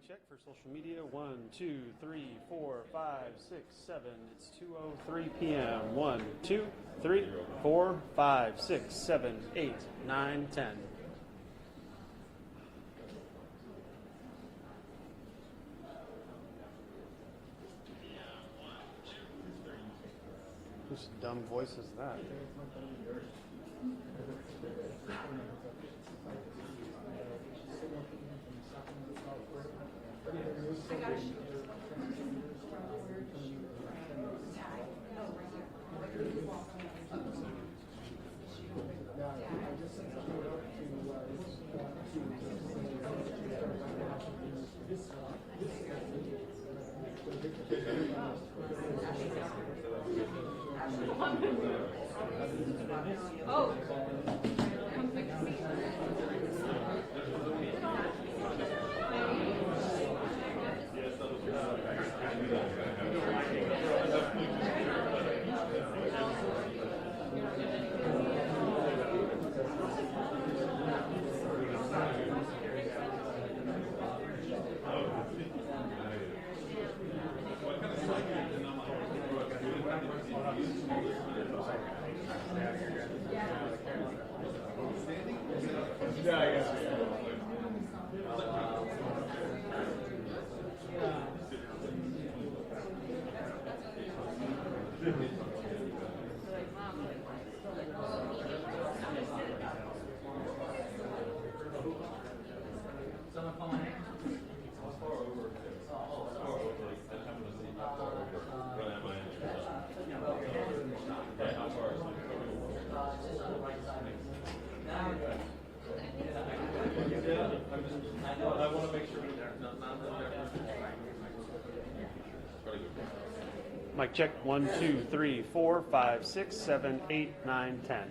Mic check for social media. 1, 2, 3, 4, 5, 6, 7. It's 2:03 p.m. 1, 2, 3, 4, 5, 6, 7, 8, 9, 10. Whose dumb voice is that? Oh. Mic check. 1, 2, 3, 4, 5, 6, 7, 8, 9, 10.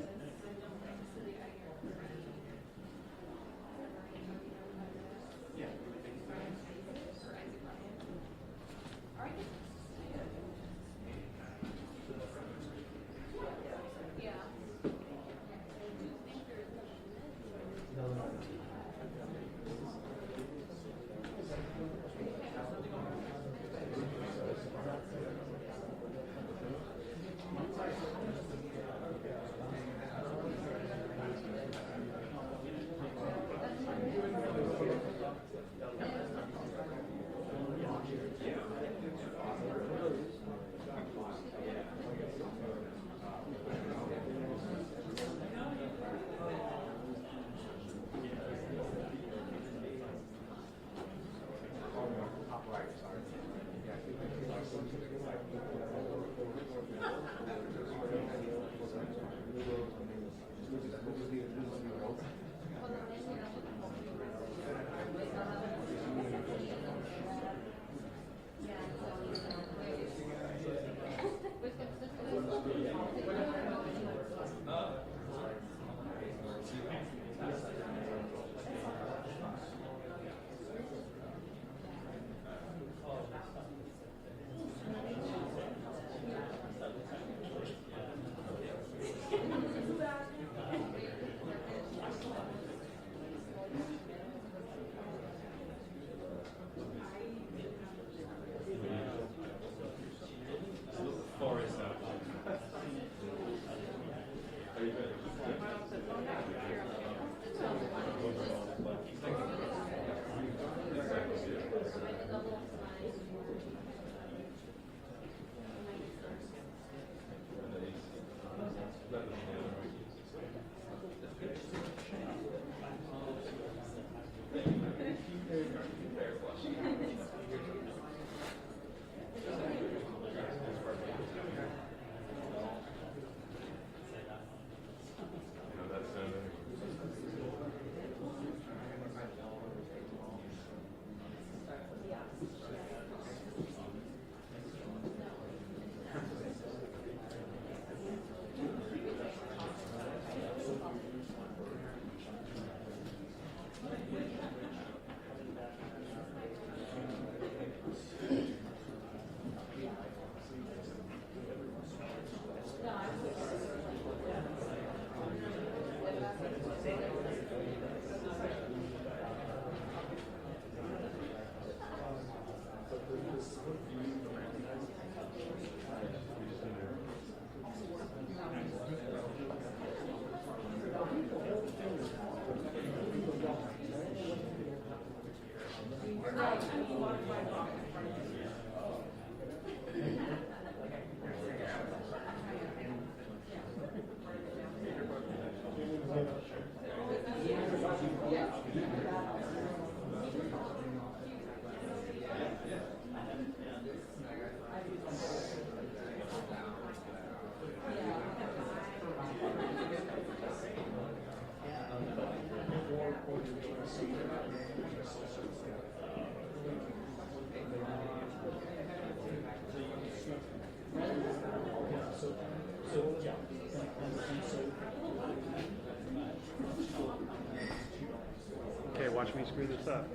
Okay, watch me screw this up.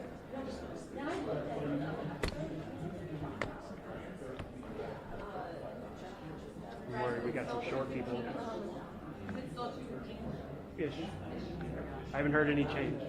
I'm worried we got some short people. Ish. I haven't heard any change.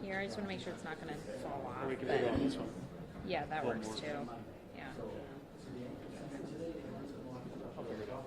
Here, I just want to make sure it's not going to fall off. Or we can but- do it on this one. Yeah, that One works more. too. Yeah. I'll figure it out.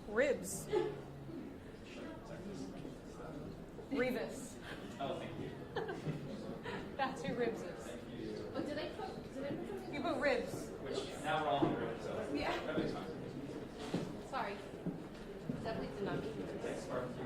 Ribs. Revis. Oh, thank you. That's who ribs is. Oh, did I put something? You put ribs. Which now we're all on the road, so Yeah. that makes sense. Sorry. Definitely did not mean to. Thanks, barbecue.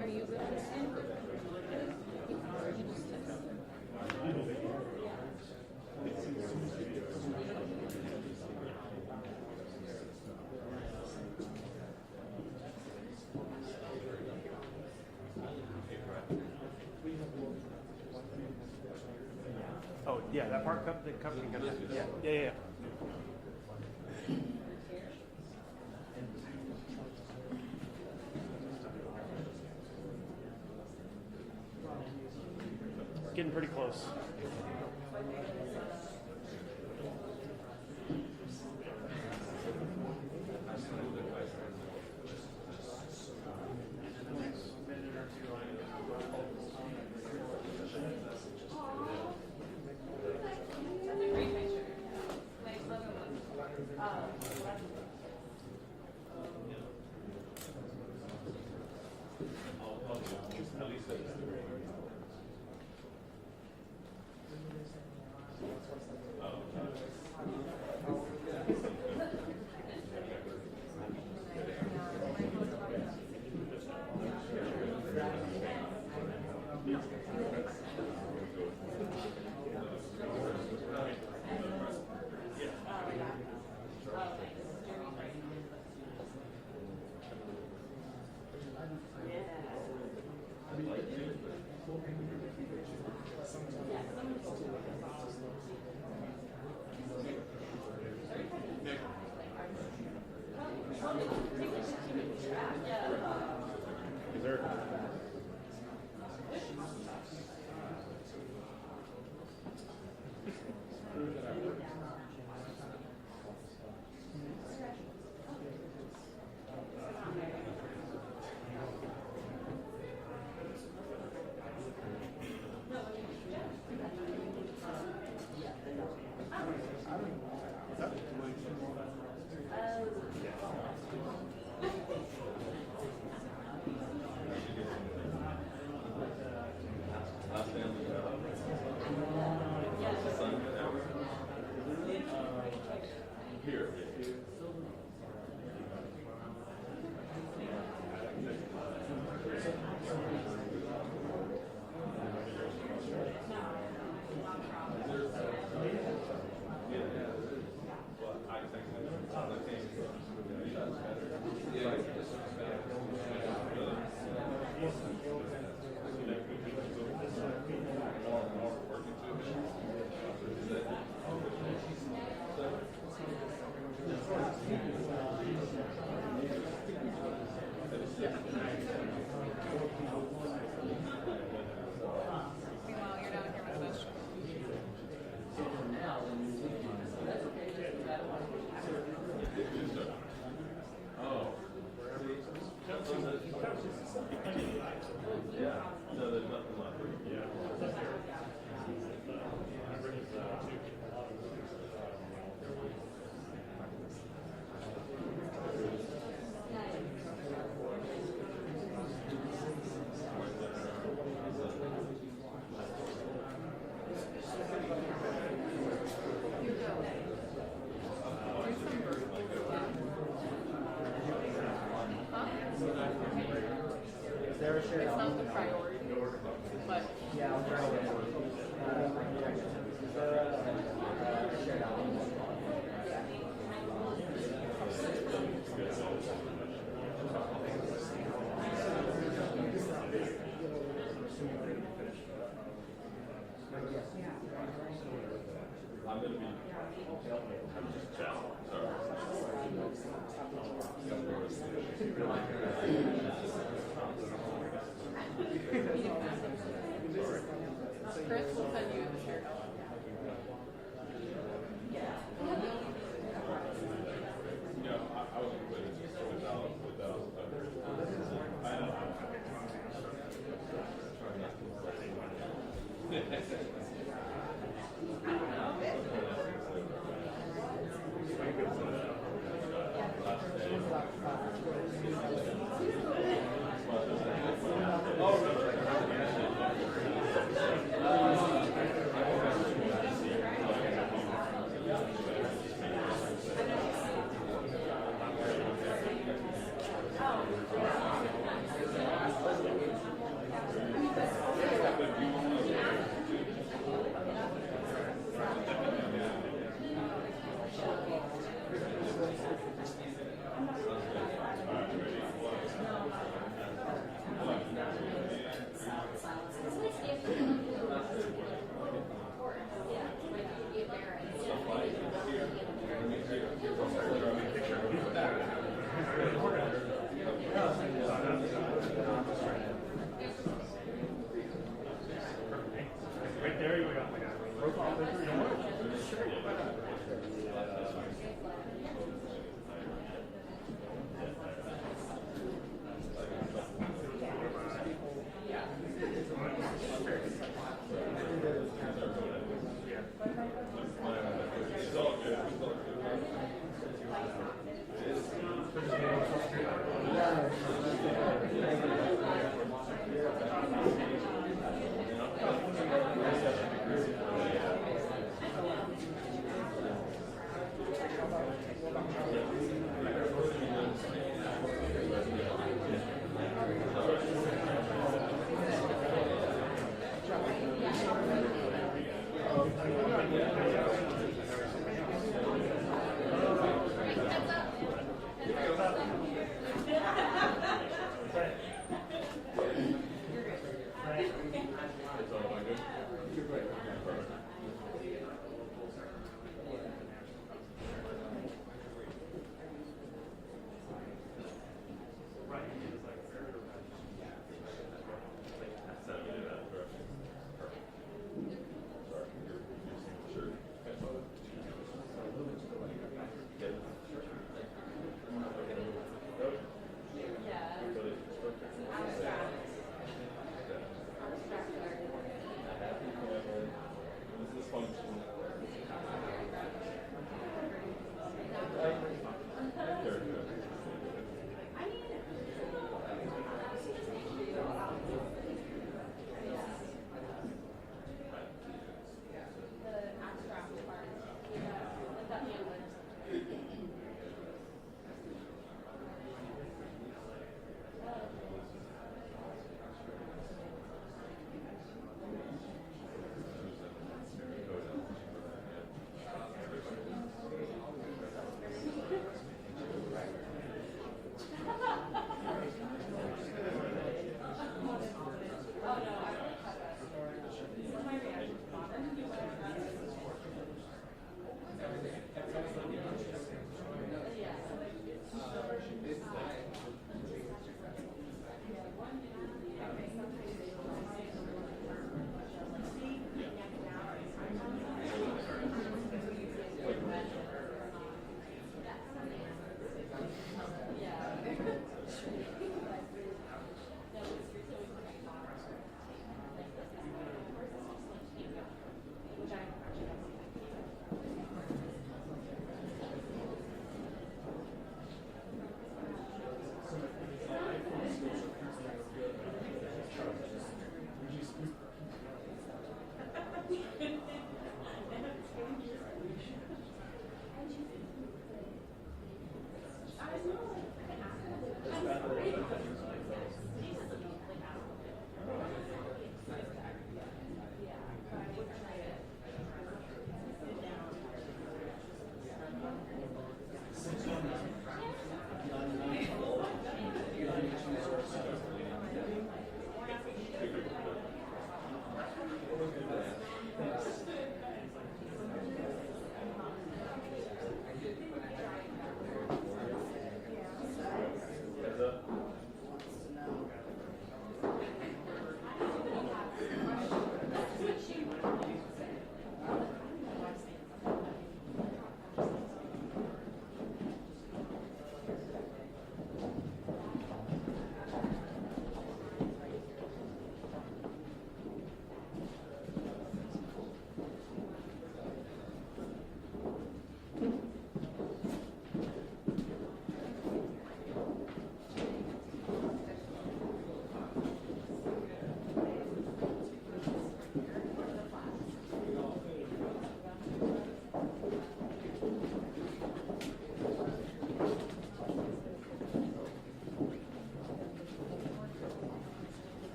Are you good with this? You just Oh, yeah, that part, the company, yeah. Getting pretty close. It's not the priority, but I'm going to be. I'm just chatting. Chris will send you the shirt. Yeah, I was going to put it without. I know.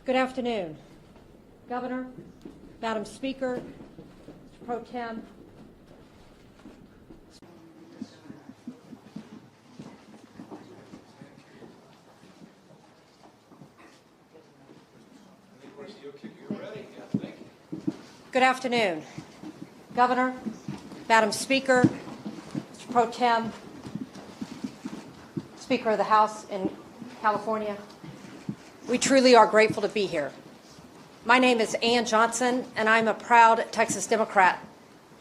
Good afternoon, Governor, Madam Speaker, Mr. Pro Tem. Good afternoon, Governor, Madam Speaker, Mr. Pro Tem, Speaker of the House in California. We truly are grateful to be here. My name is Ann Johnson, and I'm a proud Texas Democrat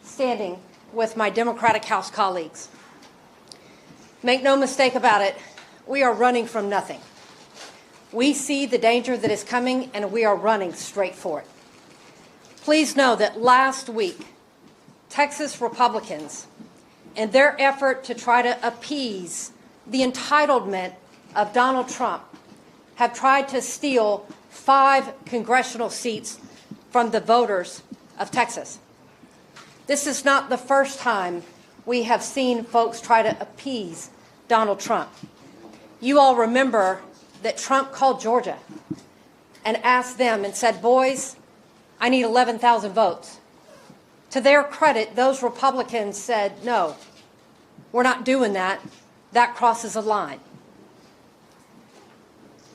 standing with my Democratic House colleagues. Make no mistake about it, we are running from nothing. We see the danger that is coming, and we are running straight for it. Please know that last week, Texas Republicans, in their effort to try to appease the entitlement of Donald Trump, have tried to steal 5 congressional seats from the voters of Texas. This is not the first time we have seen folks try to appease Donald Trump. You all remember that Trump called Georgia and asked them and said, boys, I need 11,000 votes. To their credit, those Republicans said, no, we're not doing that. That crosses a line.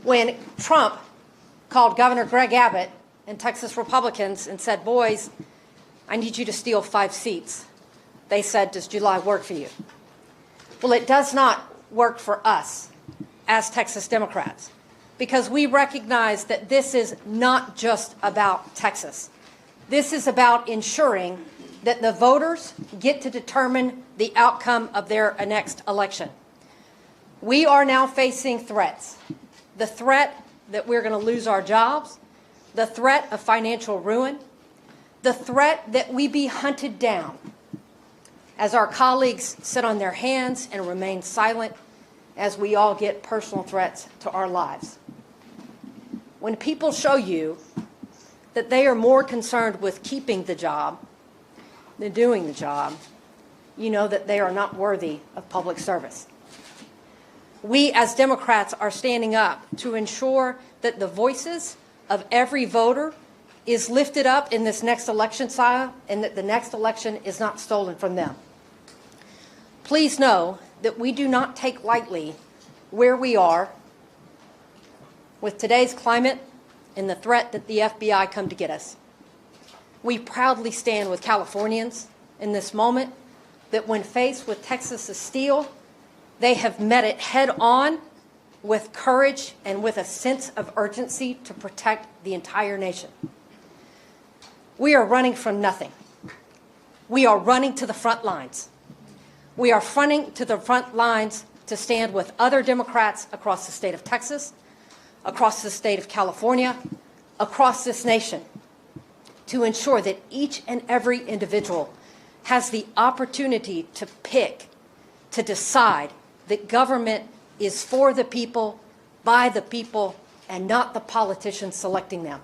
When Trump called Governor Greg Abbott and Texas Republicans and said, boys, I need you to steal 5 seats, they said, does July work for you? Well, it does not work for us as Texas Democrats, because we recognize that this is not just about Texas. This is about ensuring that the voters get to determine the outcome of their next election. We are now facing threats. The threat that we're going to lose our jobs, the threat of financial ruin, the threat that we be hunted down as our colleagues sit on their hands and remain silent as we all get personal threats to our lives. When people show you that they are more concerned with keeping the job than doing the job, you know that they are not worthy of public service. We as Democrats are standing up to ensure that the voices of every voter is lifted up in this next election cycle and that the next election is not stolen from them. Please know that we do not take lightly where we are with today's climate and the threat that the FBI come to get us. We proudly stand with Californians in this moment that when faced with Texas's steel, they have met it head on with courage and with a sense of urgency to protect the entire nation. We are running from nothing. We are running to the front lines. We are running to the front lines to stand with other Democrats across the state of Texas, across the state of California, across this nation, to ensure that each and every individual has the opportunity to pick, to decide that government is for the people, by the people, and not the politicians selecting them.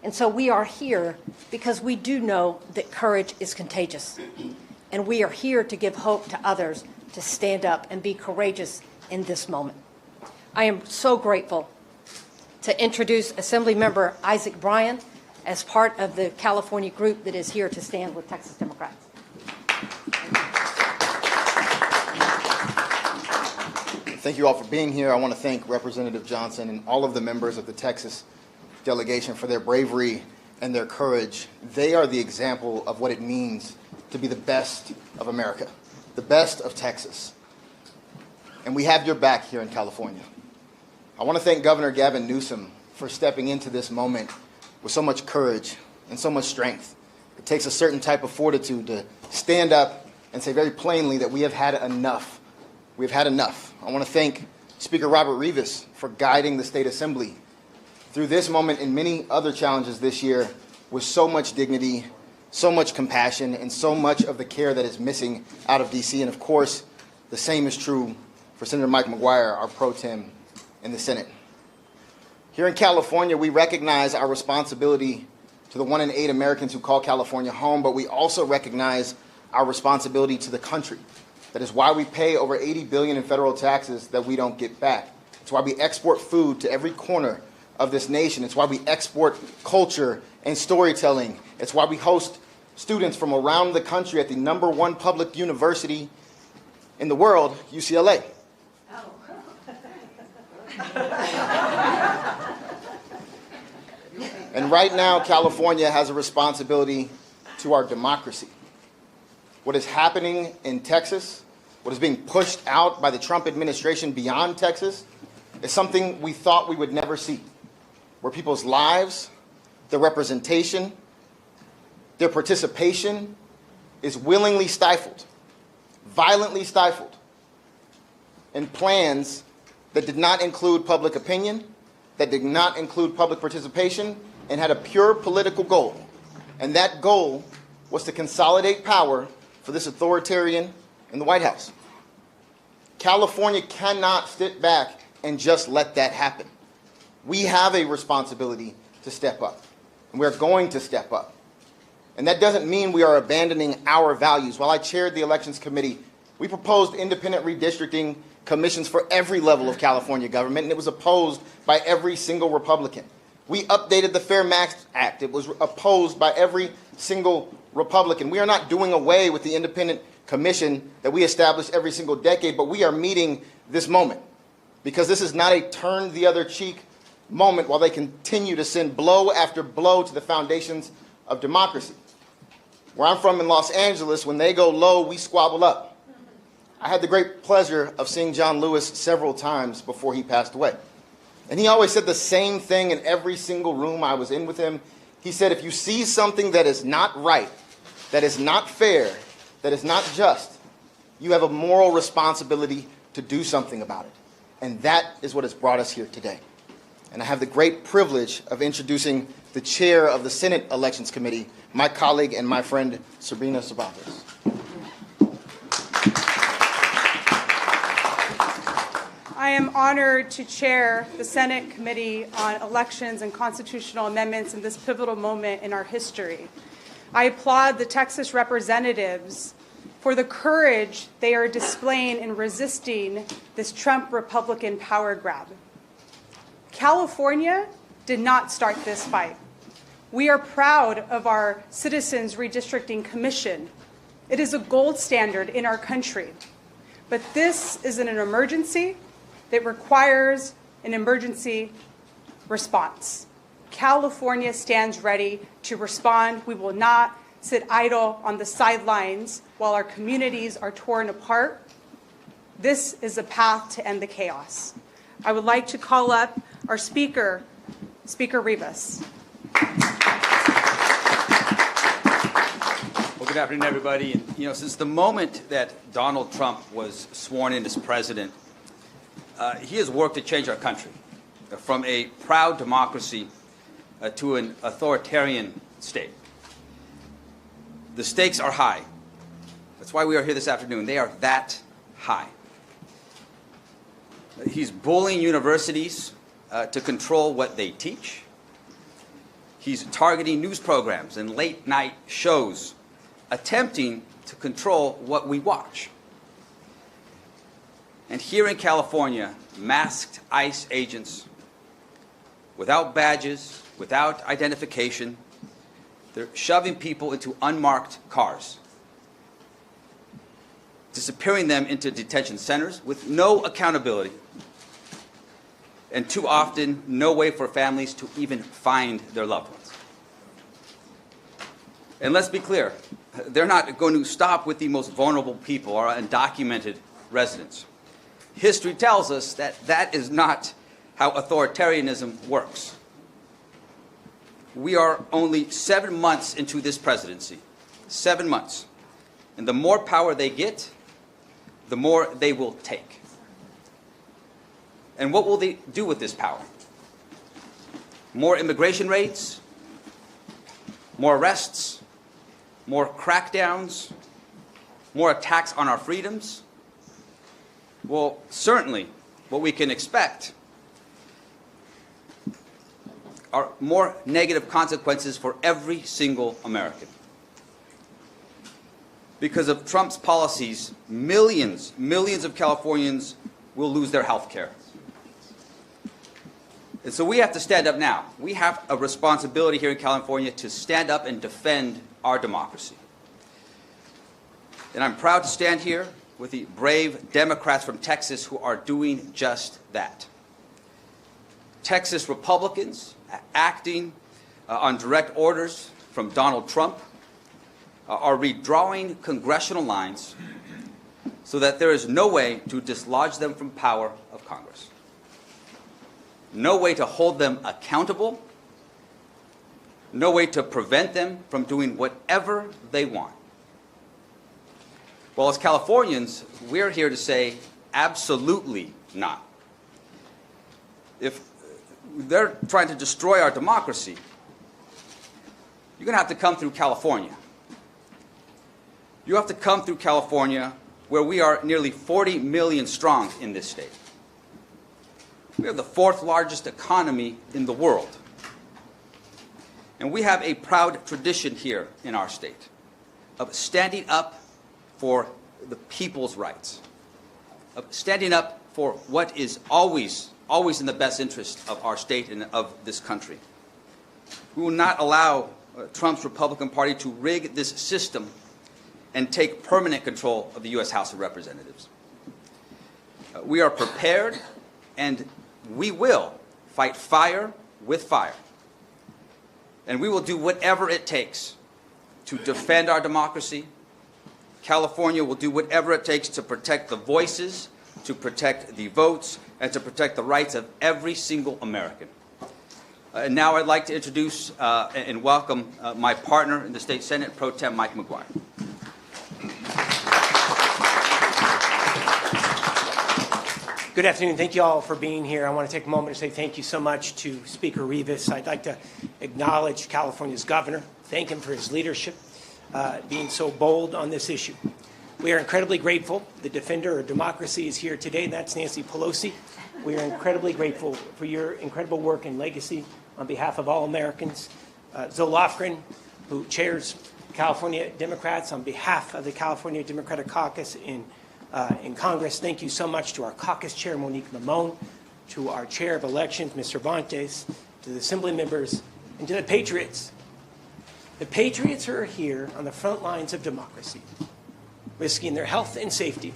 And so we are here because we do know that courage is contagious. And we are here to give hope to others to stand up and be courageous in this moment. I am so grateful to introduce Assemblymember Isaac Bryan as part of the California group that is here to stand with Texas Democrats. Thank you all for being here. I want to thank Representative Johnson and all of the members of the Texas delegation for their bravery and their courage. They are the example of what it means to be the best of America, the best of Texas. And we have your back here in California. I want to thank Governor Gavin Newsom for stepping into this moment with so much courage and so much strength. It takes a certain type of fortitude to stand up and say very plainly that we have had enough. We've had enough. I want to thank Speaker Robert Rivas for guiding the State Assembly through this moment and many other challenges this year with so much dignity, so much compassion, and so much of the care that is missing out of D.C. And of course, the same is true for Senator Mike McGuire, our pro tem in the Senate. Here in California, we recognize our responsibility to the 1 in 8 Americans who call California home, but we also recognize our responsibility to the country. That is why we pay over $80 billion in federal taxes that we don't get back. It's why we export food to every corner of this nation. It's why we export culture and storytelling. It's why we host students from around the country at the #1 public university in the world, UCLA. And right now, California has a responsibility to our democracy. What is happening in Texas, what is being pushed out by the Trump administration beyond Texas, is something we thought we would never see, where people's lives, their representation, their participation is willingly stifled, violently stifled, in plans that did not include public opinion, that did not include public participation, and had a pure political goal. And that goal was to consolidate power for this authoritarian in the White House. California cannot sit back and just let that happen. We have a responsibility to step up, and we're going to step up. And that doesn't mean we are abandoning our values. While I chaired the Elections Committee, we proposed independent redistricting commissions for every level of California government, and it was opposed by every single Republican. We updated the Fair Max Act. It was opposed by every single Republican. We are not doing away with the independent commission that we establish every single decade, but we are meeting this moment, because this is not a turn the other cheek moment while they continue to send blow after blow to the foundations of democracy. Where I'm from in Los Angeles, when they go low, we squabble up. I had the great pleasure of seeing John Lewis several times before he passed away. And he always said the same thing in every single room I was in with him. He said, if you see something that is not right, that is not fair, that is not just, you have a moral responsibility to do something about it. And that is what has brought us here today. And I have the great privilege of introducing the chair of the Senate Elections Committee, my colleague and my friend, Sabrina Cervantes. I am honored to chair the Senate Committee on Elections and Constitutional Amendments in this pivotal moment in our history. I applaud the Texas representatives for the courage they are displaying in resisting this Trump Republican power grab. California did not start this fight. We are proud of our Citizens Redistricting Commission. It is a gold standard in our country. But this is an emergency that requires an emergency response. California stands ready to respond. We will not sit idle on the sidelines while our communities are torn apart. This is a path to end the chaos. I would like to call up our speaker, Speaker Rivas. Well, good afternoon, everybody. And, since the moment that Donald Trump was sworn in as president, he has worked to change our country from a proud democracy to an authoritarian state. The stakes are high. That's why we are here this afternoon. They are that high. He's bullying universities to control what they teach. He's targeting news programs and late-night shows, attempting to control what we watch. And here in California, masked ICE agents, without badges, without identification, they're shoving people into unmarked cars, disappearing them into detention centers with no accountability, and too often, no way for families to even find their loved ones. And let's be clear, they're not going to stop with the most vulnerable people, our undocumented residents. History tells us that that is not how authoritarianism works. We are only 7 months into this presidency, 7 months. And the more power they get, the more they will take. And what will they do with this power? More immigration raids, more arrests, more crackdowns, more attacks on our freedoms? Well, certainly what we can expect are more negative consequences for every single American. Because of Trump's policies, millions of Californians will lose their health care. And so we have to stand up now. We have a responsibility here in California to stand up and defend our democracy. And I'm proud to stand here with the brave Democrats from Texas who are doing just that. Texas Republicans acting on direct orders from Donald Trump are redrawing congressional lines so that there is no way to dislodge them from power of Congress. No way to hold them accountable. No way to prevent them from doing whatever they want. Well, as Californians, we're here to say absolutely not. If they're trying to destroy our democracy, you're going to have to come through California. You have to come through California, where we are nearly 40 million strong in this state. We have the fourth largest economy in the world. And we have a proud tradition here in our state of standing up for the people's rights, of standing up for what is always in the best interest of our state and of this country. We will not allow Trump's Republican Party to rig this system and take permanent control of the U.S. House of Representatives. We are prepared, and we will fight fire with fire. And we will do whatever it takes to defend our democracy. California will do whatever it takes to protect the voices, to protect the votes, and to protect the rights of every single American. And now I'd like to introduce and welcome my partner in the State Senate, Pro Tem Mike McGuire. Good afternoon. Thank you all for being here. I want to take a moment to say thank you so much to Speaker Rivas. I'd like to acknowledge California's governor, thank him for his leadership, being so bold on this issue. We are incredibly grateful. The defender of democracy is here today, and that's Nancy Pelosi. We are incredibly grateful for your incredible work and legacy on behalf of all Americans. Zoe Lofgren, who chairs California Democrats on behalf of the California Democratic Caucus in Congress. Thank you so much to our caucus chair, Monique Limon, to our chair of elections, Ms. Cervantes, to the assembly members, and to the patriots. The patriots are here on the front lines of democracy, risking their health and safety.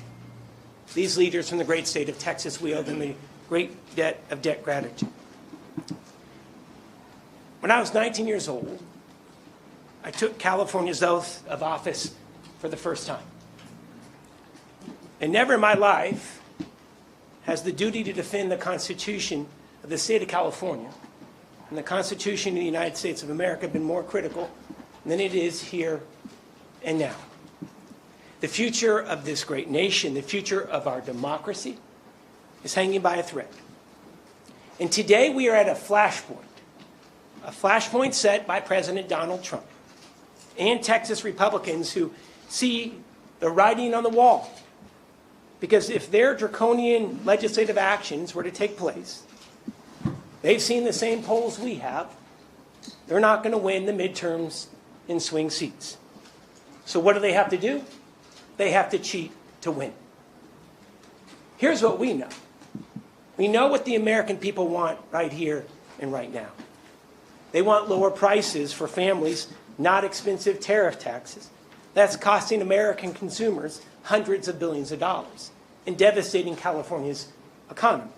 These leaders from the great state of Texas, we owe them a great debt of gratitude. When I was 19 years old, I took California's oath of office for the first time. And never in my life has the duty to defend the Constitution of the state of California and the Constitution of the United States of America been more critical than it is here and now. The future of this great nation, the future of our democracy, is hanging by a thread. And today we are at a flashpoint set by President Donald Trump and Texas Republicans who see the writing on the wall. Because if their draconian legislative actions were to take place, they've seen the same polls we have, they're not going to win the midterms in swing seats. So what do they have to do? They have to cheat to win. Here's what we know. We know what the American people want right here and right now. They want lower prices for families, not expensive tariff taxes. That's costing American consumers hundreds of billions of dollars and devastating California's economy.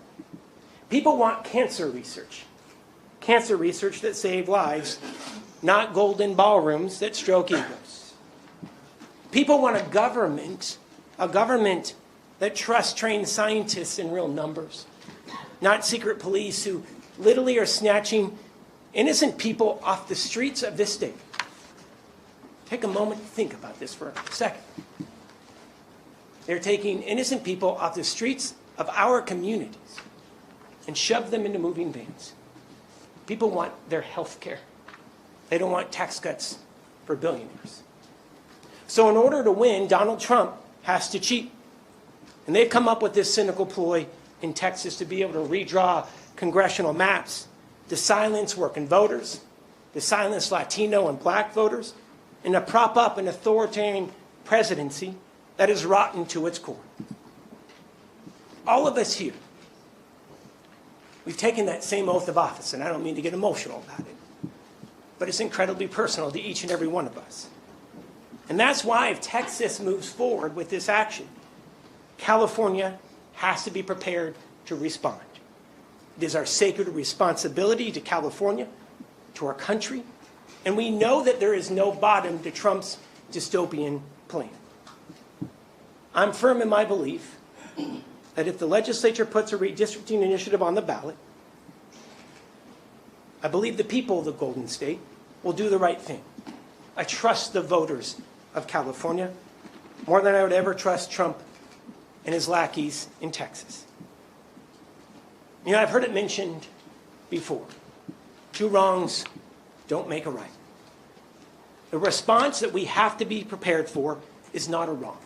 People want cancer research that save lives, not golden ballrooms that stroke egos. People want a government that trusts trained scientists in real numbers, not secret police who literally are snatching innocent people off the streets of this state. Take a moment to think about this for a second. They're taking innocent people off the streets of our communities and shove them into moving vans. People want their health care. They don't want tax cuts for billionaires. So in order to win, Donald Trump has to cheat. And they've come up with this cynical ploy in Texas to be able to redraw congressional maps, to silence working voters, to silence Latino and black voters, and to prop up an authoritarian presidency that is rotten to its core. All of us here, We've taken that same oath of office, and I don't mean to get emotional about it, but it's incredibly personal to each and every one of us. And that's why if Texas moves forward with this action, California has to be prepared to respond. It is our sacred responsibility to California, to our country, and we know that there is no bottom to Trump's dystopian plan. I'm firm in my belief that if the legislature puts a redistricting initiative on the ballot, I believe the people of the Golden State will do the right thing. I trust the voters of California more than I would ever trust Trump and his lackeys in Texas. You know, I've heard it mentioned before. 2 wrongs don't make a right. The response that we have to be prepared for is not a wrong.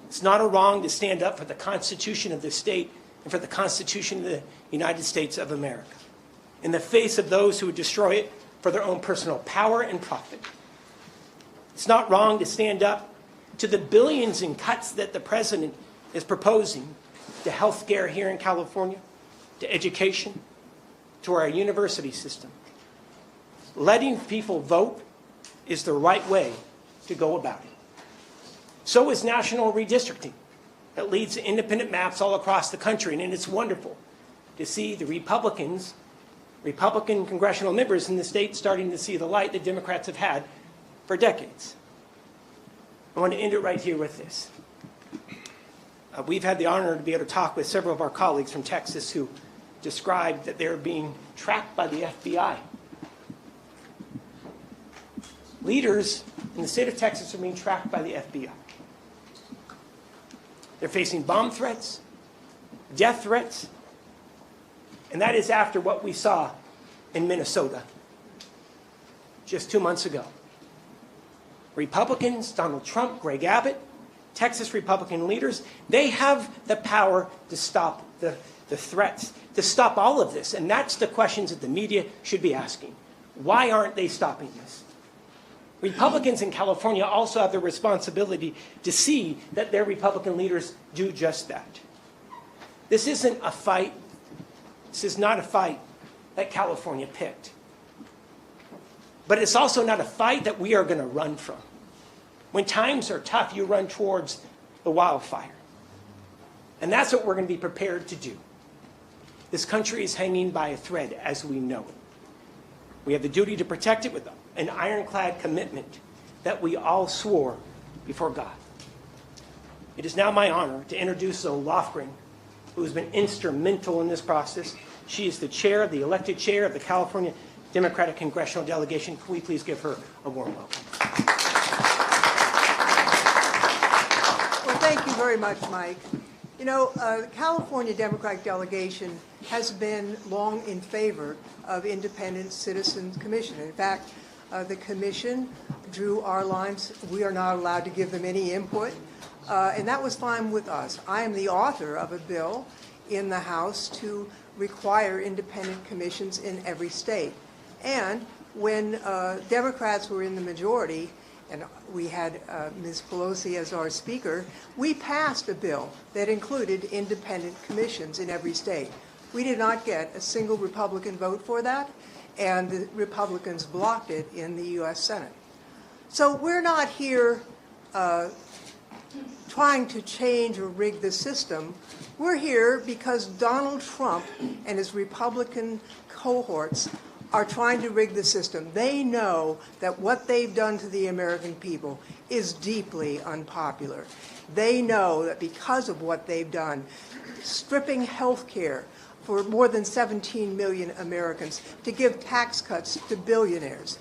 It's not a wrong to stand up for the Constitution of this state and for the Constitution of the United States of America in the face of those who would destroy it for their own personal power and profit. It's not wrong to stand up to the billions in cuts that the president is proposing to health care here in California, to education, to our university system. Letting people vote is the right way to go about it. So is national redistricting. It leads to independent maps all across the country, and it's wonderful to see the Republican congressional members in the state starting to see the light that Democrats have had for decades. I want to end it right here with this. We've had the honor to be able to talk with several of our colleagues from Texas who described that they're being tracked by the FBI. Leaders in the state of Texas are being tracked by the FBI. They're facing bomb threats, death threats, and that is after what we saw in Minnesota just 2 months ago. Republicans, Donald Trump, Greg Abbott, Texas Republican leaders, they have the power to stop the threats, to stop all of this. And that's the questions that the media should be asking. Why aren't they stopping this? Republicans in California also have the responsibility to see that their Republican leaders do just that. This isn't a fight. This is not a fight that California picked. But it's also not a fight that we are going to run from. When times are tough, you run towards the wildfire. And that's what we're going to be prepared to do. This country is hanging by a thread as we know it. We have the duty to protect it with an ironclad commitment that we all swore before God. It is now my honor to introduce Zoe Lofgren, who has been instrumental in this process. She is the chair, the elected chair of the California Democratic Congressional Delegation. Can we please give her a warm welcome? Well, thank you very much, Mike. You know, the California Democratic Delegation has been long in favor of independent citizens commission. In fact, the commission drew our lines. We are not allowed to give them any input, and that was fine with us. I am the author of a bill in the House to require independent commissions in every state. And when Democrats were in the majority, and we had Ms. Pelosi as our speaker, we passed a bill that included independent commissions in every state. We did not get a single Republican vote for that, and the Republicans blocked it in the U.S. Senate. So we're not here trying to change or rig the system. We're here because Donald Trump and his Republican cohorts are trying to rig the system. They know that what they've done to the American people is deeply unpopular. They know that because of what they've done, stripping health care for more than 17 million Americans, to give tax cuts to billionaires,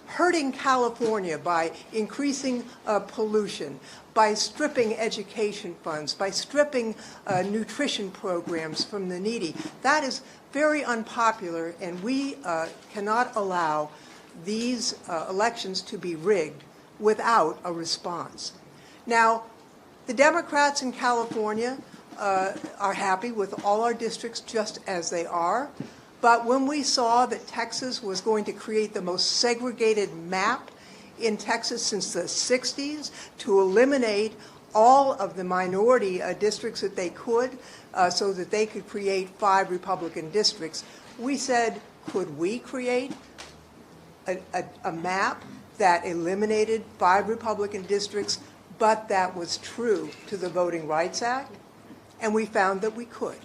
hurting California by increasing pollution, by stripping education funds, by stripping nutrition programs from the needy. That is very unpopular, and we cannot allow these elections to be rigged without a response. Now, the Democrats in California are happy with all our districts just as they are, but when we saw that Texas was going to create the most segregated map in Texas since the 60s to eliminate all of the minority districts that they could so that they could create 5 Republican districts. We said, could we create a map that eliminated 5 Republican districts, but that was true to the Voting Rights Act? And we found that we could.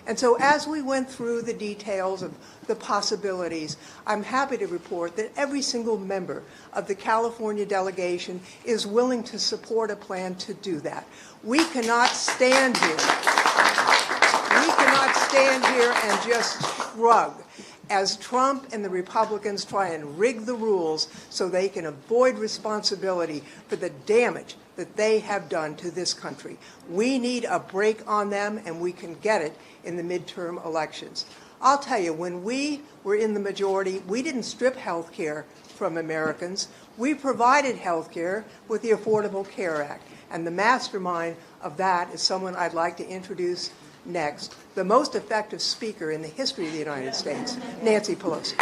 And so as we went through the details of the possibilities, I'm happy to report that every single member of the California delegation is willing to support a plan to do that. We cannot stand here. We cannot stand here and just shrug as Trump and the Republicans try and rig the rules so they can avoid responsibility for the damage that they have done to this country. We need a break on them, and we can get it in the midterm elections. I'll tell you, when we were in the majority, we didn't strip health care from Americans. We provided health care with the Affordable Care Act. And the mastermind of that is someone I'd like to introduce next, the most effective speaker in the history of the United States, Nancy Pelosi.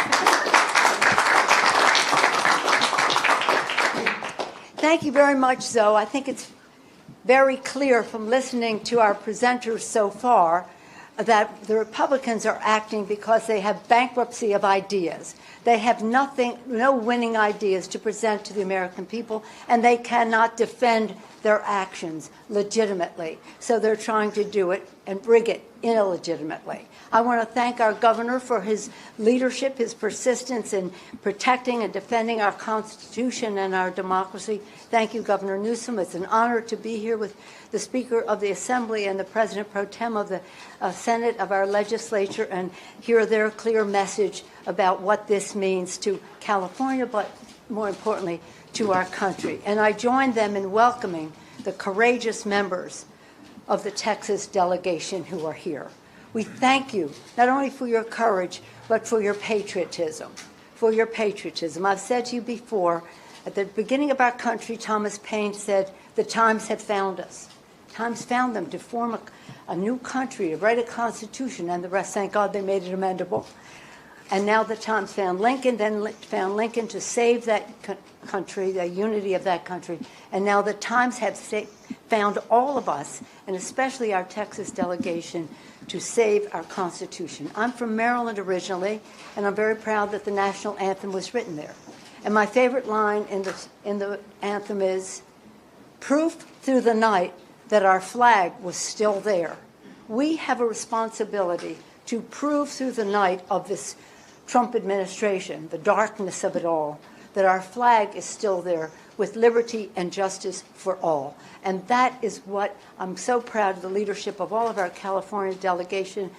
Thank you very much, Zoe. I think it's very clear from listening to our presenters so far that the Republicans are acting because they have bankruptcy of ideas. They have no winning ideas to present to the American people, and they cannot defend their actions legitimately. So they're trying to do it and rig it illegitimately. I want to thank our governor for his leadership, his persistence in protecting and defending our Constitution and our democracy. Thank you, Governor Newsom. It's an honor to be here with the Speaker of the Assembly and the President Pro Tem of the Senate of our legislature and hear their clear message about what this means to California, but more importantly, to our country. And I join them in welcoming the courageous members of the Texas delegation who are here. We thank you not only for your courage, but for your patriotism. For your patriotism. I've said to you before, at the beginning of our country, Thomas Paine said, the times have found us. Times found them to form a new country, to write a constitution, and the rest, thank God, they made it amendable. And now the times found Lincoln, then found Lincoln to save that country, the unity of that country. And now the times have found all of us, and especially our Texas delegation, to save our Constitution. I'm from Maryland originally, and I'm very proud that the national anthem was written there. And my favorite line in the anthem is, proof through the night that our flag was still there. We have a responsibility to prove through the night of this Trump administration, the darkness of it all, that our flag is still there with liberty and justice for all. And that is what I'm so proud of the leadership of all of our California delegation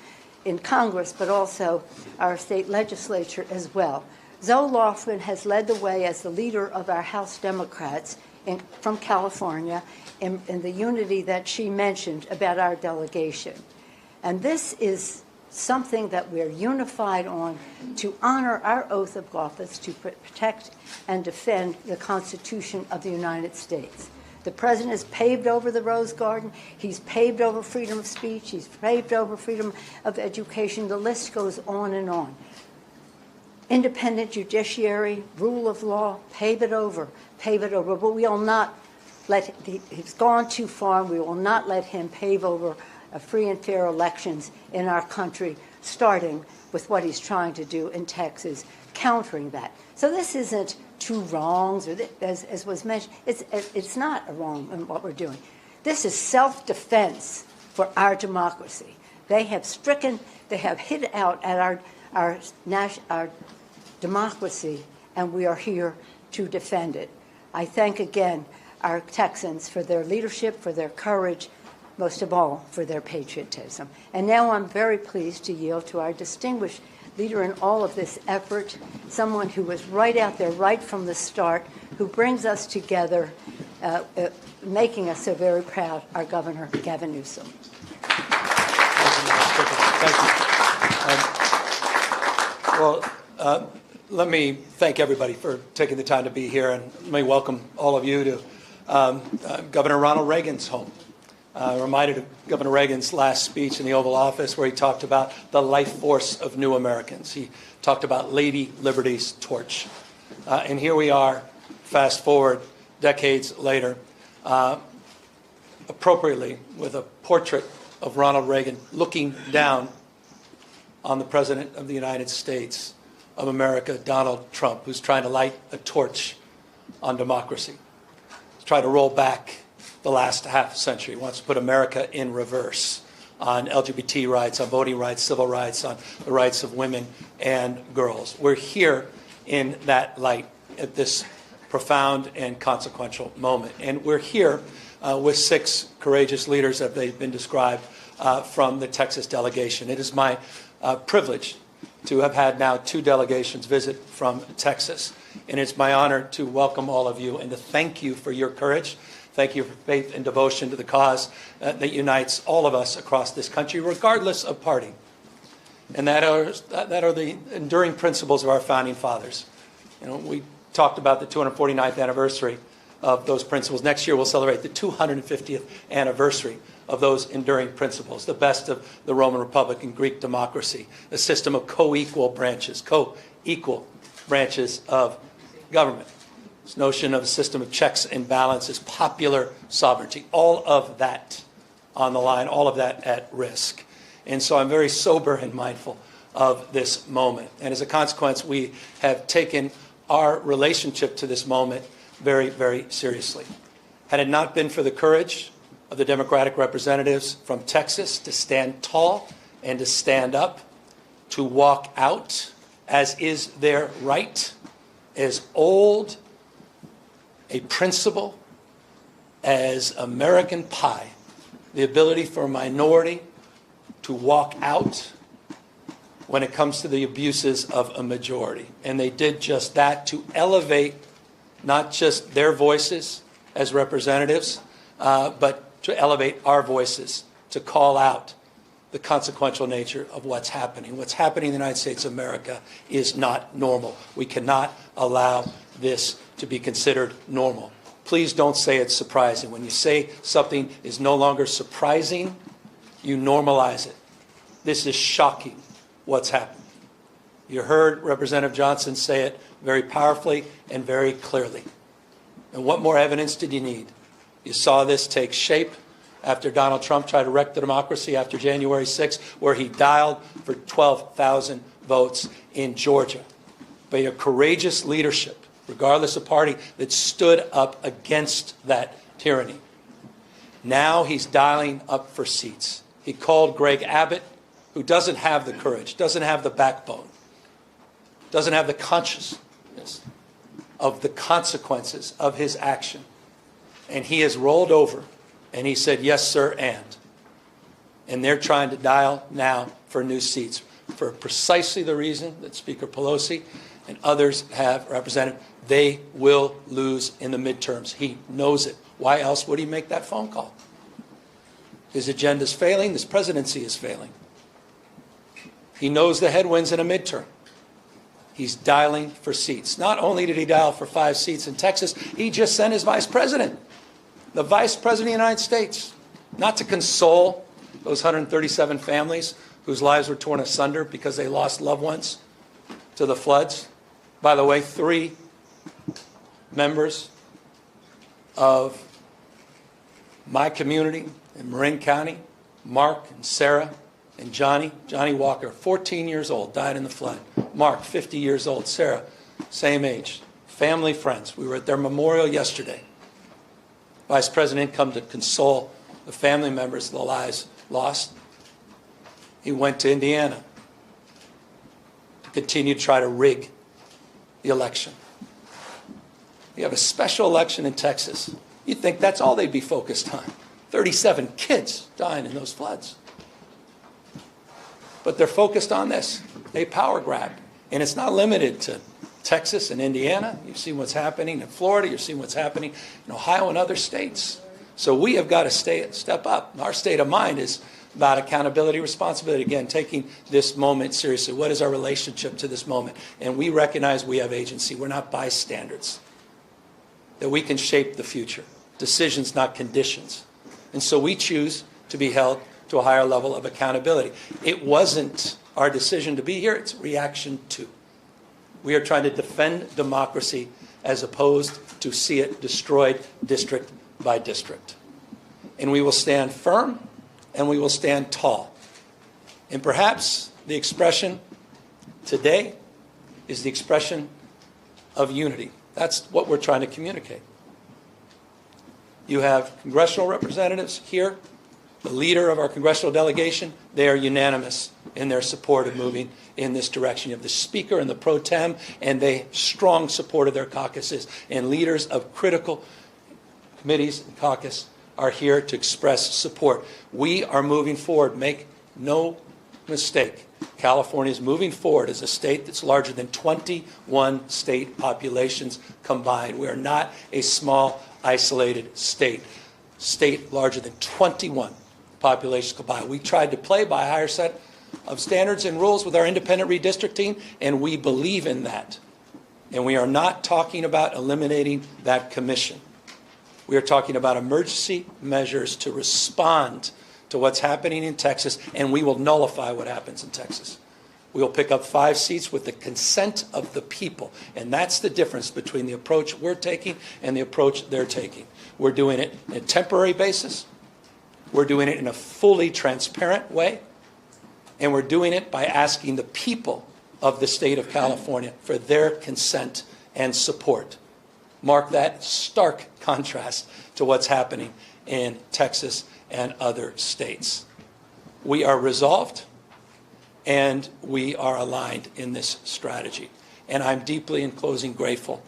in Congress, but also our state legislature as well. Zoe Laughlin has led the way as the leader of our House Democrats from California in the unity that she mentioned about our delegation. And this is something that we're unified on to honor our oath of office to protect and defend the Constitution of the United States. The president has paved over the Rose Garden. He's paved over freedom of speech. He's paved over freedom of education. The list goes on and on. Independent judiciary, rule of law, pave it over. But we will not let, he's gone too far, and we will not let him pave over free and fair elections in our country, starting with what he's trying to do in Texas, countering that. So this isn't two wrongs, or as was mentioned, it's not a wrong in what we're doing. This is self-defense for our democracy. They have hit out at our democracy, and we are here to defend it. I thank again our Texans for their leadership, for their courage, most of all for their patriotism. And now I'm very pleased to yield to our distinguished leader in all of this effort, someone who was right out there right from the start, who brings us together, making us so very proud, our Governor, Gavin Newsom. Thank you. Let me thank everybody for taking the time to be here, and let me welcome all of you to Governor Ronald Reagan's home. Reminded of Governor Reagan's last speech in the Oval Office, where he talked about the life force of new Americans. He talked about Lady Liberty's torch. And here we are, fast forward decades later. appropriately with a portrait of Ronald Reagan looking down on the President of the United States of America, Donald Trump, who's trying to light a torch on democracy. He's trying to roll back the last half century. He wants to put America in reverse on LGBT rights, on voting rights, civil rights, on the rights of women and girls. We're here in that light at this profound and consequential moment. And we're here with 6 courageous leaders, as they've been described, from the Texas delegation. It is my privilege to have had now 2 delegations visit from Texas. And it's my honor to welcome all of you and to thank you for your courage. Thank you for faith and devotion to the cause that unites all of us across this country, regardless of party. And that are the enduring principles of our founding fathers. You know, we talked about the 249th anniversary of those principles. Next year, we'll celebrate the 250th anniversary of those enduring principles, the best of the Roman Republic and Greek democracy, a system of co-equal branches of government. This notion of a system of checks and balances, popular sovereignty, all of that on the line, all of that at risk. And so I'm very sober and mindful of this moment. And as a consequence, we have taken our relationship to this moment very, very seriously. Had it not been for the courage of the Democratic representatives from Texas to stand tall and to stand up, to walk out, as is their right, as old a principle as American pie, the ability for a minority to walk out when it comes to the abuses of a majority. And they did just that to elevate not just their voices as representatives, but to elevate our voices, to call out the consequential nature of what's happening. What's happening in the United States of America is not normal. We cannot allow this to be considered normal. Please don't say it's surprising. When you say something is no longer surprising, you normalize it. This is shocking, what's happened. You heard Representative Johnson say it very powerfully and very clearly. And what more evidence did you need? You saw this take shape after Donald Trump tried to wreck the democracy after January 6th, where he dialed for 12,000 votes in Georgia. By a courageous leadership, regardless of party, that stood up against that tyranny. Now he's dialing up for seats. He called Greg Abbott, who doesn't have the courage, doesn't have the backbone, doesn't have the consciousness of the consequences of his action. And he has rolled over and he said, yes, sir, and they're trying to dial now for new seats for precisely the reason that Speaker Pelosi and others have represented. They will lose in the midterms. He knows it. Why else would he make that phone call? His agenda's failing. This presidency is failing. He knows the headwinds in a midterm. He's dialing for seats. Not only did he dial for 5 seats in Texas, he just sent his vice president, the vice president of the United States, not to console those 137 families whose lives were torn asunder because they lost loved ones to the floods. By the way, 3 members of my community in Marin County, Mark and Sarah and Johnny Walker, 14 years old, died in the flood. Mark, 50 years old. Sarah, same age. Family, friends. We were at their memorial yesterday. Vice President come to console the family members of the lives lost. He went to Indiana to continue to try to rig the election. You have a special election in Texas. You'd think that's all they'd be focused on. 37 kids dying in those floods. But they're focused on this, a power grab. And it's not limited to Texas and Indiana. You've seen what's happening in Florida. You've seen what's happening in Ohio and other states. So we have got to step up. Our state of mind is about accountability, responsibility. Again, taking this moment seriously. What is our relationship to this moment? And we recognize we have agency. We're not bystanders. That we can shape the future. Decisions, not conditions. And so we choose to be held to a higher level of accountability. It wasn't our decision to be here. It's reaction to. We are trying to defend democracy as opposed to see it destroyed district by district. and we will stand firm, and we will stand tall. And perhaps the expression today is the expression of unity. That's what we're trying to communicate. You have congressional representatives here, the leader of our congressional delegation. They are unanimous in their support of moving in this direction. You have the Speaker and the Pro Tem, and they strong support of their caucuses. And leaders of critical committees and caucus are here to express support. We are moving forward. Make no mistake. California is moving forward as a state that's larger than 21 state populations combined. We are not a small, isolated state. State larger than 21 populations combined. We tried to play by a higher set of standards and rules with our independent redistricting, and we believe in that. And we are not talking about eliminating that commission. We are talking about emergency measures to respond to what's happening in Texas, and we will nullify what happens in Texas. We will pick up 5 seats with the consent of the people, and that's the difference between the approach we're taking and the approach they're taking. We're doing it on a temporary basis. We're doing it in a fully transparent way, and we're doing it by asking the people of the state of California for their consent and support. Mark that stark contrast to what's happening in Texas and other states. We are resolved, and we are aligned in this strategy. And I'm deeply, in closing, grateful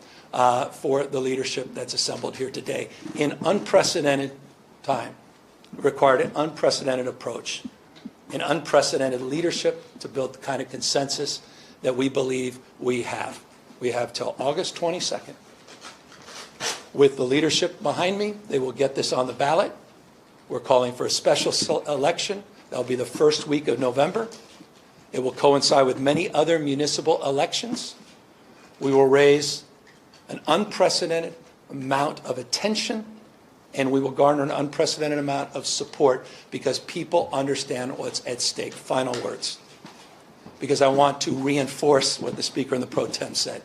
for the leadership that's assembled here today. In unprecedented time, required an unprecedented approach, an unprecedented leadership to build the kind of consensus that we believe we have. We have till August 22nd. With the leadership behind me, they will get this on the ballot. We're calling for a special election. That'll be the first week of November. It will coincide with many other municipal elections. We will raise an unprecedented amount of attention, and we will garner an unprecedented amount of support because people understand what's at stake. Final words. Because I want to reinforce what the Speaker and the Pro Tem said.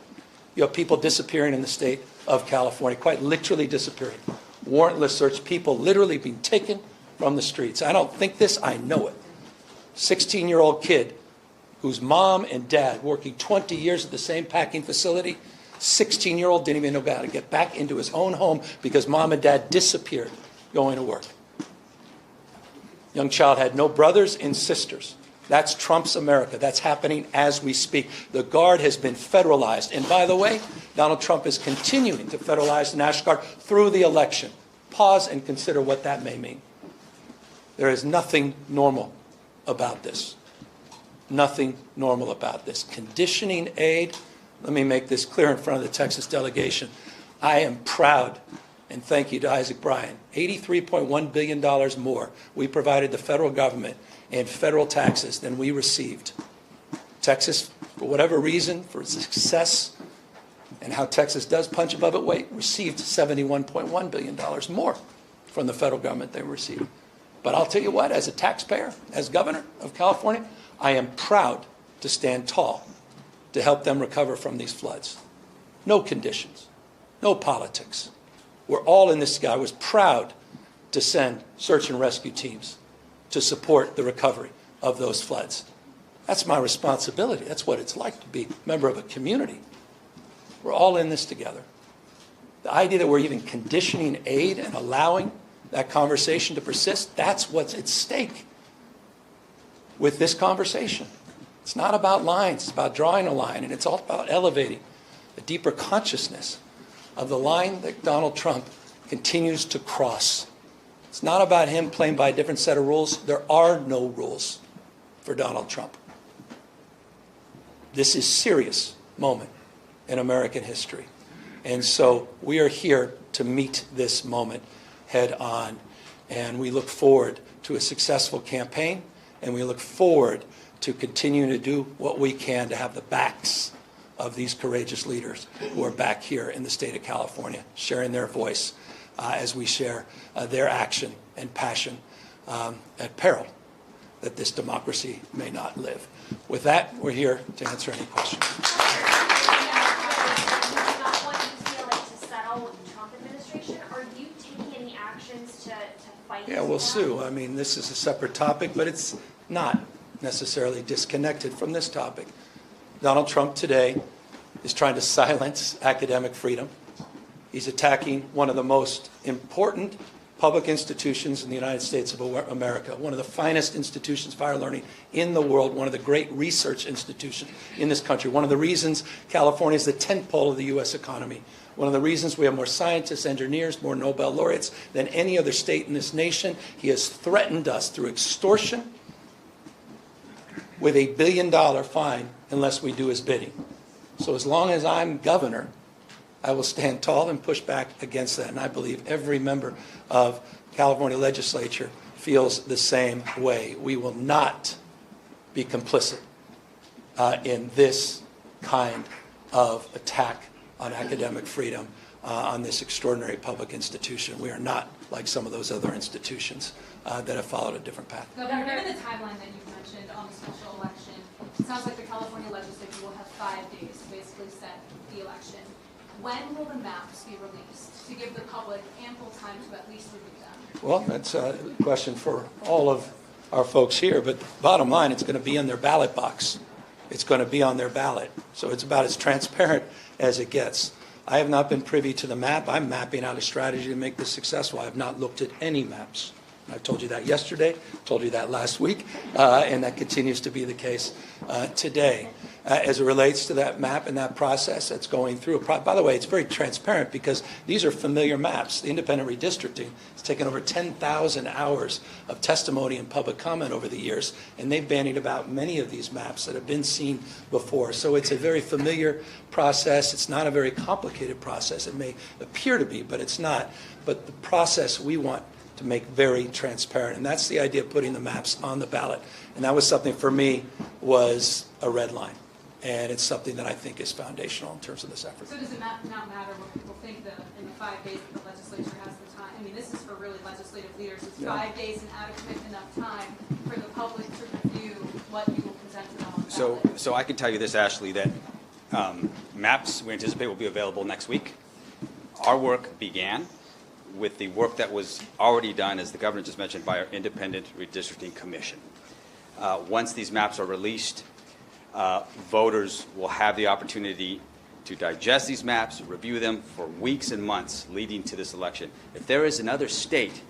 You have people disappearing in the state of California, quite literally disappearing. Warrantless search, people literally being taken from the streets. I don't think this, I know it. 16-year-old kid whose mom and dad working 20 years at the same packing facility, 16-year-old didn't even know how to get back into his own home because mom and dad disappeared going to work. Young child had no brothers and sisters. That's Trump's America. That's happening as we speak. The Guard has been federalized. And by the way, Donald Trump is continuing to federalize the National Guard through the election. Pause and consider what that may mean. There is nothing normal about this. Nothing normal about this. Conditioning aid, let me make this clear in front of the Texas delegation. I am proud, and thank you to Isaac Bryan, $83.1 billion more we provided the federal government in federal taxes than we received. Texas, for whatever reason, for success and how Texas does punch above its weight, received $71.1 billion more from the federal government than we received. But I'll tell you what, as a taxpayer, as governor of California, I am proud to stand tall to help them recover from these floods. No conditions, no politics. We're all in this together. I was proud to send search and rescue teams to support the recovery of those floods. That's my responsibility. That's what it's like to be a member of a community. We're all in this together. The idea that we're even conditioning aid and allowing that conversation to persist, that's what's at stake with this conversation. It's not about lines, it's about drawing a line, and it's all about elevating a deeper consciousness of the line that Donald Trump continues to cross. It's not about him playing by a different set of rules. There are no rules for Donald Trump. This is a serious moment in American history. And so we are here to meet this moment head on. And we look forward to a successful campaign, and we look forward to continuing to do what we can to have the backs of these courageous leaders who are back here in the state of California, sharing their voice as we share their action and passion at peril that this democracy may not live. With that, we're here to answer any questions. Not want UCLA to settle with the Trump administration. Are you taking any actions to fight Yeah, we'll sue. I mean, this is a separate topic, but it's not necessarily disconnected from this topic. Donald Trump today is trying to silence academic freedom. He's attacking one of the most important public institutions in the United States of America, one of the finest institutions of higher learning in the world, one of the great research institutions in this country, one of the reasons California is the tentpole of the U.S. economy, one of the reasons we have more scientists, engineers, more Nobel laureates than any other state in this nation. He has threatened us through extortion with a $1 billion fine unless we do his bidding. So as long as I'm governor, I will stand tall and push back against that. And I believe every member of California legislature feels the same way. We will not be complicit in this kind of attack on academic freedom on this extraordinary public institution. We are not like some of those other institutions that have followed a different path. Governor, given the timeline that you've mentioned on the special election, it sounds like the California legislature will have 5 days to basically set the election. When will the maps be released to give the public ample time to at least review them? Well, that's a question for all of our folks here, but bottom line, it's going to be in their ballot box. It's going to be on their ballot. So it's about as transparent as it gets. I have not been privy to the map. I'm mapping out a strategy to make this successful. I have not looked at any maps. I told you that yesterday, told you that last week, and that continues to be the case today. As it relates to that map and that process that's going through. By the way, it's very transparent because these are familiar maps. The independent redistricting has taken over 10,000 hours of testimony and public comment over the years, and they've bandied about many of these maps that have been seen before. So it's a very familiar process. It's not a very complicated process. It may appear to be, but it's not. But the process we want to make very transparent, and that's the idea of putting the maps on the ballot. And that was something for me was a red line. And it's something that I think is foundational in terms of this effort. So does it not matter what people think that in the 5 days that the legislature has the time? I mean, this is for really legislative leaders. It's 5 days and adequate enough time for the public to review what you will present to them on the ballot. So I can tell you this, Ashley, that maps we anticipate will be available next week. Our work began with the work that was already done, as the governor just mentioned, by our independent redistricting commission. Once these maps are released, voters will have the opportunity to digest these maps, review them for weeks and months leading to this election. If there is another state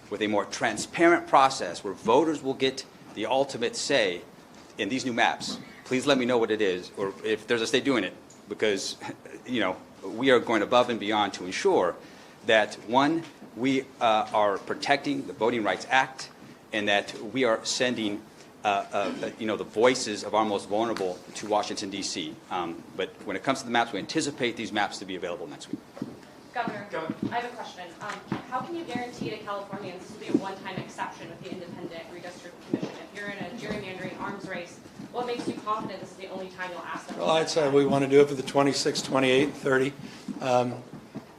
with a more transparent process where voters will get the ultimate say in these new maps, please let me know what it is, or if there's a state doing it, because we are going above and beyond to ensure that, one, we are protecting the Voting Rights Act, and that we are sending the voices of our most vulnerable to Washington, D.C. But when it comes to the maps, we anticipate these maps to be available next week. Governor, I have a question. How can you guarantee to Californians this will be a one-time exception with the Independent Redistricting Commission? If you're in a gerrymandering arms race, what makes you confident this is the only time you'll ask them? Well, I'd say we want to do it for the 26, 28, 30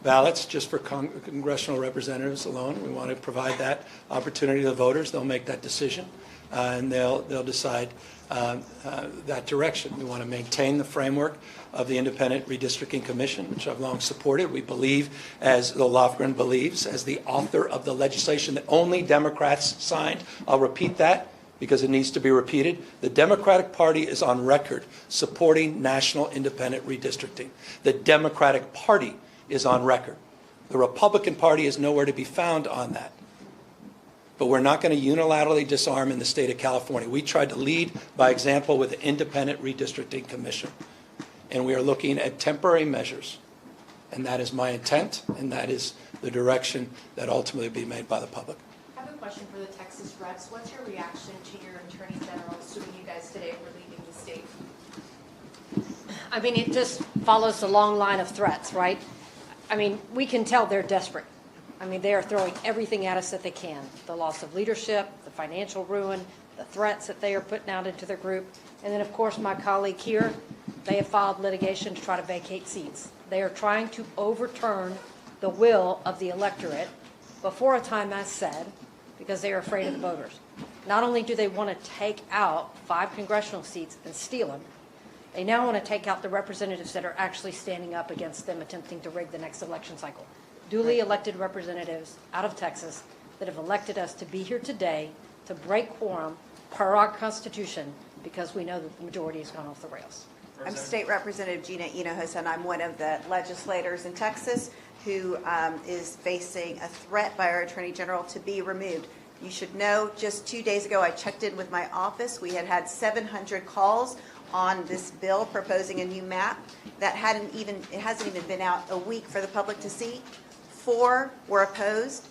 ballots, just for congressional representatives alone. We want to provide that opportunity to the voters. They'll make that decision. And they'll decide that direction. We want to maintain the framework of the Independent Redistricting Commission, which I've long supported. We believe, as the Lofgren believes, as the author of the legislation that only Democrats signed. I'll repeat that because it needs to be repeated. The Democratic Party is on record supporting national independent redistricting. The Democratic Party is on record. The Republican Party is nowhere to be found on that. But we're not going to unilaterally disarm in the state of California. We tried to lead by example with the Independent Redistricting Commission. And we are looking at temporary measures. And that is my intent, and that is the direction that ultimately will be made by the public. I have a question for the Texas reps. What's your reaction to your Attorney General suing you guys today for leaving the state? I mean, it just follows the long line of threats, right? I mean, we can tell they're desperate. I mean, they are throwing everything at us that they can. The loss of leadership, the financial ruin, the threats that they are putting out into their group. And then, of course, my colleague here, they have filed litigation to try to vacate seats. They are trying to overturn the will of the electorate before a time as said, because they are afraid of the voters. Not only do they want to take out 5 congressional seats and steal them, they now want to take out the representatives that are actually standing up against them attempting to rig the next election cycle. Duly elected representatives out of Texas that have elected us to be here today to break quorum per our Constitution because we know that the majority has gone off the rails. I'm State Representative Gina Hinojosa, and I'm one of the legislators in Texas who is facing a threat by our Attorney General to be removed. You should know, just 2 days ago, I checked in with my office. We had 700 calls on this bill proposing a new map that hasn't even been out a week for the public to see. 4 were opposed.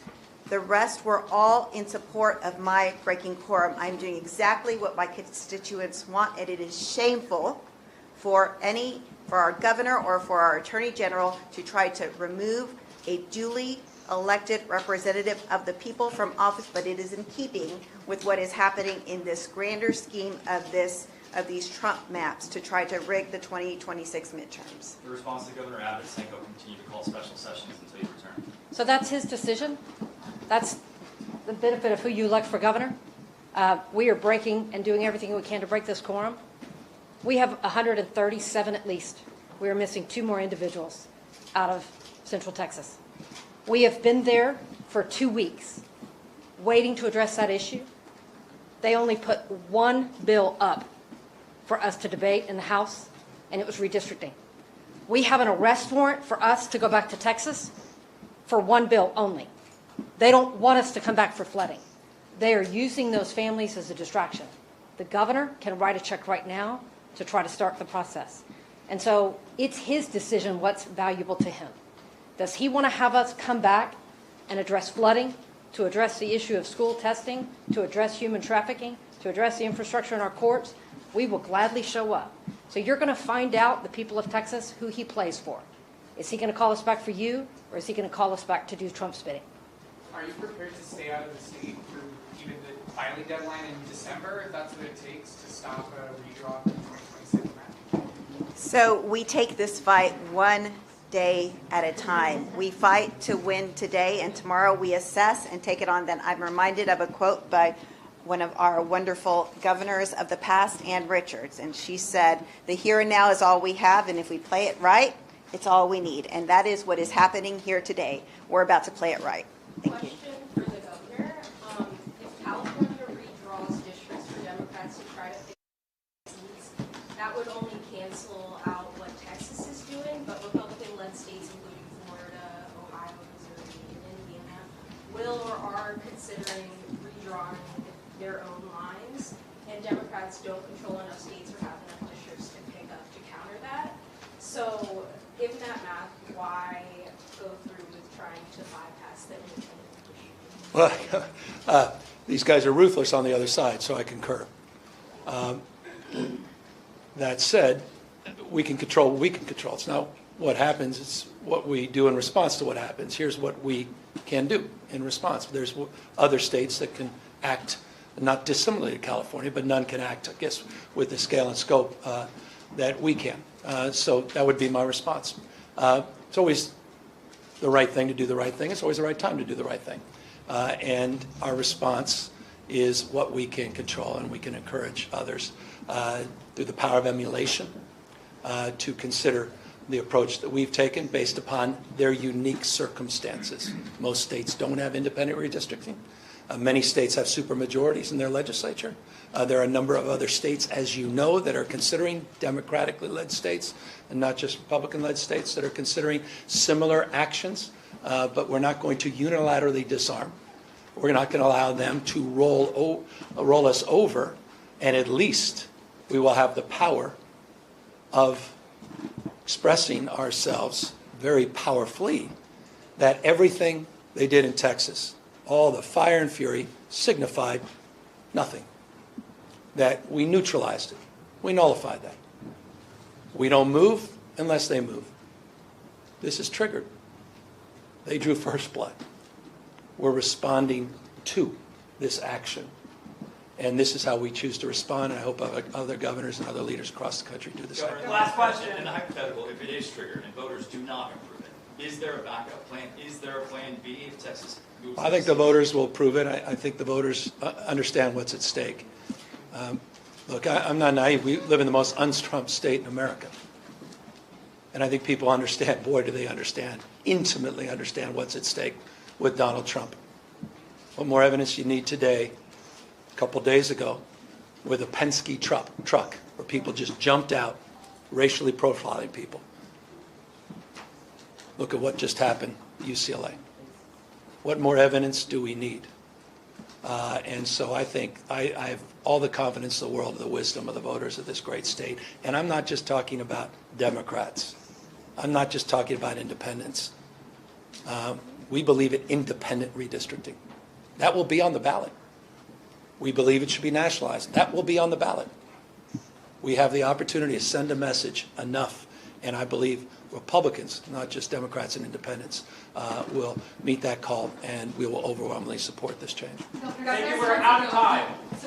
The rest were all in support of my breaking quorum. I'm doing exactly what my constituents want, and it is shameful for our governor or for our attorney general to try to remove a duly elected representative of the people from office, but it is in keeping with what is happening in this grander scheme of these Trump maps to try to rig the 2026 midterms. The response to Governor Abbott is saying he'll continue to call special sessions until you return. So that's his decision. That's the benefit of who you elect for governor. We are breaking and doing everything we can to break this quorum. We have 137 at least. We are missing 2 more individuals out of Central Texas. We have been there for 2 weeks waiting to address that issue. They only put 1 bill up for us to debate in the House, and it was redistricting. We have an arrest warrant for us to go back to Texas for 1 bill only. They don't want us to come back for flooding. They are using those families as a distraction. The governor can write a check right now to try to start the process. And so it's his decision what's valuable to him. Does he want to have us come back and address flooding, to address the issue of school testing, to address human trafficking, to address the infrastructure in our courts? We will gladly show up. So you're going to find out, the people of Texas, who he plays for. Is he going to call us back for you, or is he going to call us back to do Trump's bidding? Are you prepared to stay out of the state through even the filing deadline in December, if that's what it takes to stop a redraw for the 2026 map? So we take this fight 1 day at a time. We fight to win today, and tomorrow we assess and take it on. Then I'm reminded of a quote by one of our wonderful governors of the past, Ann Richards, and she said, "The here and now is all we have, and if we play it right, it's all we need." And that is what is happening here today. We're about to play it right. Thank you. Question for the governor. If California redraws districts for Democrats to try to fix these, that would only cancel out what Texas is doing, but Republican-led states, including Florida, Ohio, Missouri, and Indiana, will or are considering redrawing their own lines, and Democrats don't control enough states or have enough districts to pick up to counter that. So given that math, why go through with trying to bypass the independent? Well, these guys are ruthless on the other side, so I concur. That said, we can control what we can control. It's not what happens, it's what we do in response to what happens. Here's what we can do in response. There's other states that can act not dissimilarly to California, but none can act, I guess, with the scale and scope that we can. So that would be my response. It's always the right thing to do the right thing. It's always the right time to do the right thing. And our response is what we can control, and we can encourage others through the power of emulation to consider the approach that we've taken based upon their unique circumstances. Most states don't have independent redistricting. Many states have supermajorities in their legislature. There are a number of other states, as you know, that are considering democratically led states and not just Republican-led states that are considering similar actions. But we're not going to unilaterally disarm. We're not going to allow them to roll us over, and at least we will have the power of expressing ourselves very powerfully that everything they did in Texas, all the fire and fury, signified nothing. That we neutralized it. We nullified that. We don't move unless they move. This is triggered. They drew first blood. We're responding to this action. And this is how we choose to respond, and I hope other governors and other leaders across the country do the same. Last question. In the hypothetical, if it is triggered and voters do not approve it, is there a backup plan? Is there a plan B if Texas moves? I think the voters will prove it. I think the voters understand what's at stake. Look, I'm not naive. We live in the most un-Trump state in America. And I think people understand, boy, do they understand, intimately understand what's at stake with Donald Trump. What more evidence you need today, a couple days ago, with a Penske truck where people just jumped out, racially profiling people. Look at what just happened at UCLA. What more evidence do we need? And so I think I have all the confidence in the world of the wisdom of the voters of this great state. And I'm not just talking about Democrats. I'm not just talking about independents. We believe in independent redistricting. That will be on the ballot. We believe it should be nationalized. That will be on the ballot. We have the opportunity to send a message enough, and I believe Republicans, not just Democrats and independents, will meet that call, and we will overwhelmingly support this change. Thank you. We're out of time. So